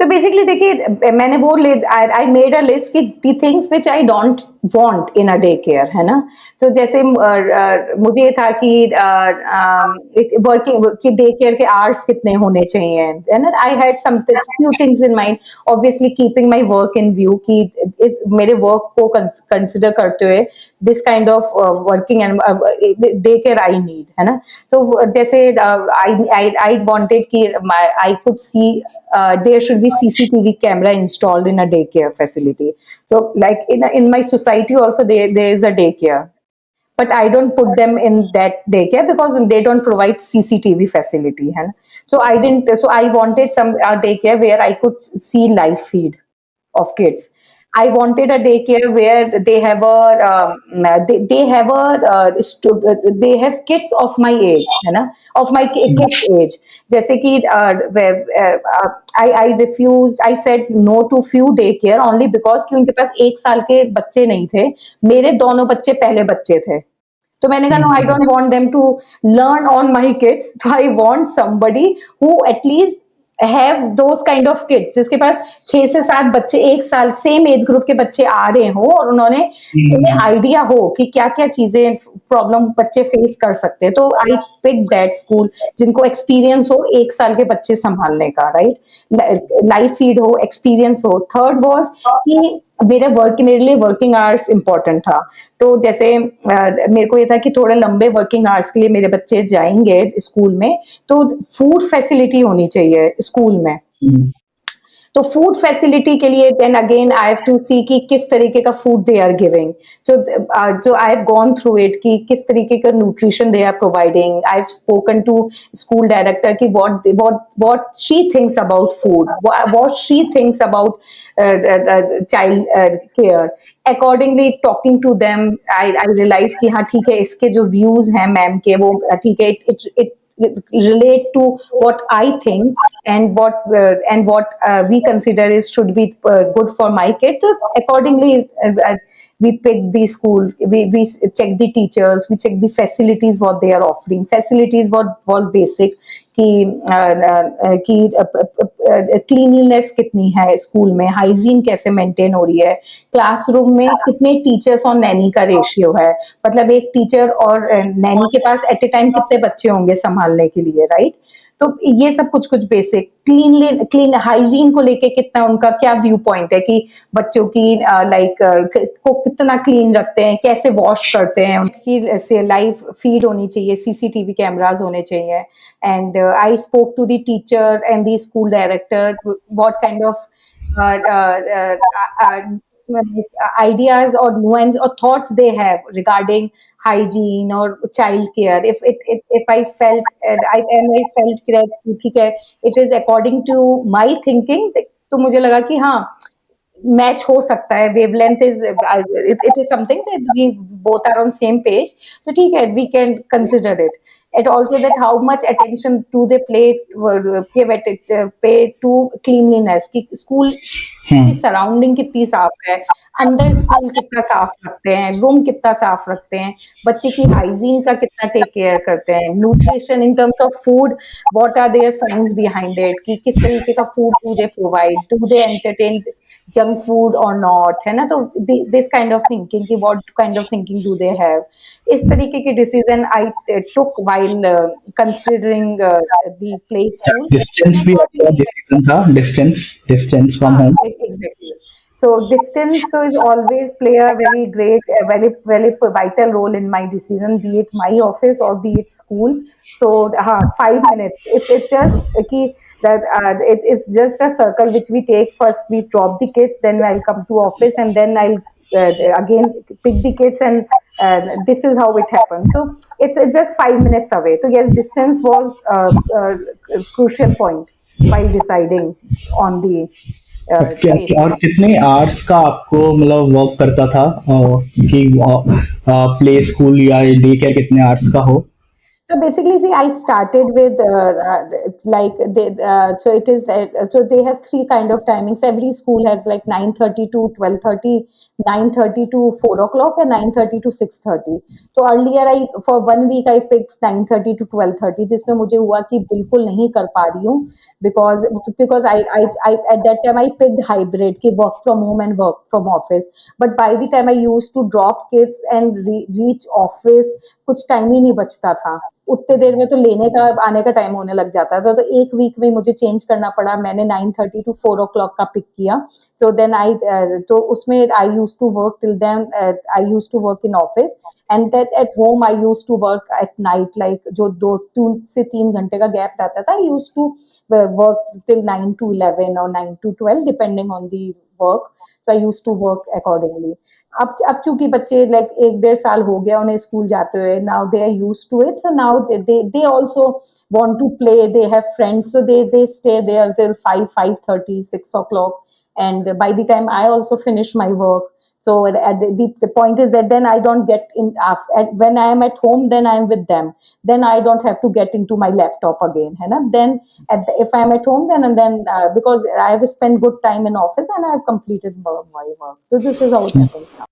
तो बेसिकली देखिए मैंने वो आई मेड अ लिस्ट कि the things which I don't want in a day care, है ना? तो जैसे मुझे ये था कि वर्किंग कि डे केयर के आवर्स कितने होने चाहिए, है ना? I had some few things in mind, obviously keeping my work in view कि मेरे वर्क को कंसिडर करते हुए this kind of working and day care I need, है ना? तो जैसे आई वांटेड कि I could see there should be CCTV camera installed in a daycare facility. So, like in my society also, there is a daycare, but I don't put them in that daycare because they don't provide CCTV facility. है ना? So I didn't. So I wanted some daycare where I could see live feed of kids. I wanted a daycare where they have they have they have kids of my age, है ना? Of my kids age. जैसे कि I refused. I said no to few daycare only because कि उनके पास 1 साल के बच्चे नहीं थे. मेरे दोनों बच्चे पहले बच्चे थे. तो मैंने कहा no I don't want them to learn on my kids, तो I want somebody who at least have those kind of kids जिसके पास 6 से 7 बच्चे 1 साल सेम एज ग्रुप के बच्चे आ रहे हो और उन्हें आइडिया हो कि क्या क्या चीजें प्रॉब्लम बच्चे फेस कर सकते हैं, तो आई पिक दैट स्कूल जिनको एक्सपीरियंस हो 1 साल के बच्चे संभालने का, राइट? लाइफ फीड हो, एक्सपीरियंस हो. थर्ड वाज कि मेरे लिए वर्किंग आवर्स इंपॉर्टेंट था. तो जैसे मेरे को ये था कि थोड़े लंबे वर्किंग आवर्स के लिए मेरे बच्चे जाएंगे स्कूल में, तो फूड फैसिलिटी होनी चाहिए स्कूल में. तो फूड फैसिलिटी के लिए then again I have to see कि किस तरीके का फूड दे आर गिविंग. जो I have gone through it कि किस तरीके का nutrition they are providing. I have spoken to school director कि what she thinks about food, what she thinks about child care. Accordingly talking to them, I realize कि हाँ ठीक है, इसके जो views हैं मैम के वो ठीक है, it relate to what I think and what we consider is should be good for my kid. So accordingly, we pick the school, we check the teachers, we check the facilities what they are offering. Facilities what was basic कि cleanliness कितनी है school में, hygiene कैसे maintain हो रही है, classroom में कितने टीचर्स और नैनी का रेशियो है, मतलब एक टीचर और नैनी के पास एट ए टाइम कितने बच्चे होंगे संभालने के लिए, राइट? तो ये सब कुछ कुछ बेसिक क्लीन हाइजीन को लेके कितना उनका क्या व्यू पॉइंट है कि बच्चों की को कितना क्लीन रखते हैं, कैसे वॉश करते हैं, उनकी से लाइव फीड होनी चाहिए, सीसीटीवी कैमरास होने चाहिए. And I spoke to the teacher and the school director what kind of ideas or nuance or thoughts they have regarding hygiene or child care. If I felt I felt that ठीक है, it is according to my thinking, तो मुझे लगा कि हाँ match हो सकता है, wavelength is it is something that we both are on same page, तो ठीक है, we can consider it. And also that how much attention do they pay to cleanliness, कि स्कूल की सराउंडिंग कितनी साफ है, अंदर स्कूल कितना साफ रखते हैं, रूम कितना साफ रखते हैं, बच्चे की हाइजीन का कितना टेक केयर करते हैं, nutrition in terms of food, what are there science behind it, कि किस तरीके का food do they provide, do they entertain junk food और नॉट, है ना? तो दिस काइंड ऑफ थिंकिंग कि what kind of thinking do they have. इस तरीके के decision I took while considering the play school. Distance भी आपका डिसीजन था, distance from home. Exactly. So distance though is always play a very great, very vital role in my decision, be it my office or be it school. So 5 minutes. It's just कि that it's just a circle which we take. First we drop the kids, then I'll come to office, and then I'll again pick the kids, and this is how it happens. So it's just 5 minutes away. So yes, distance was a crucial point while deciding on the और कितने hours का आपको मतलब work करता था कि play school या day care कितने आवर्स का हो? So basically, see, I started with like so it is so they have three kind of timings. Every school has like 9:30 to 12:30, 9:30 to 4 o'clock, and 9:30 to 6:30. So earlier, I for 1 week I picked 9:30 to 12:30, जिसमें मुझे हुआ कि बिल्कुल नहीं कर पा रही हूँ because I at that time I picked hybrid कि work from home and work from office. But by the time I used to drop kids and reach office, कुछ टाइम ही नहीं बचता था। उतने देर में तो लेने का आने का टाइम होने लग जाता था, तो एक वीक में मुझे चेंज करना पड़ा। मैंने 9:30 टू 4 o'clock का पिक किया। तो देन आई तो उसमें I use to work till then I use to work in office and that at home I use to work at night like जो 2 से 3 घंटे का गैप रहता था। I use to work till 9 to 11 और 9 to 12 depending on the work. So I used to work accordingly. अब चूंकि बच्चे लाइक 1 डेढ़ साल हो गया उन्हें स्कूल जाते हुए, now they are used to it, so now they also want to play, they have friends, so they stay there till 5:30 6 o'clock, and by the time I also finish my work, so the point is that then I don't get in when I am at home, then I am with them, then I don't have to get into my laptop again, है ना? Then if I am at home, then because I have spent good time in office and I have completed my work, so this is how it happens now.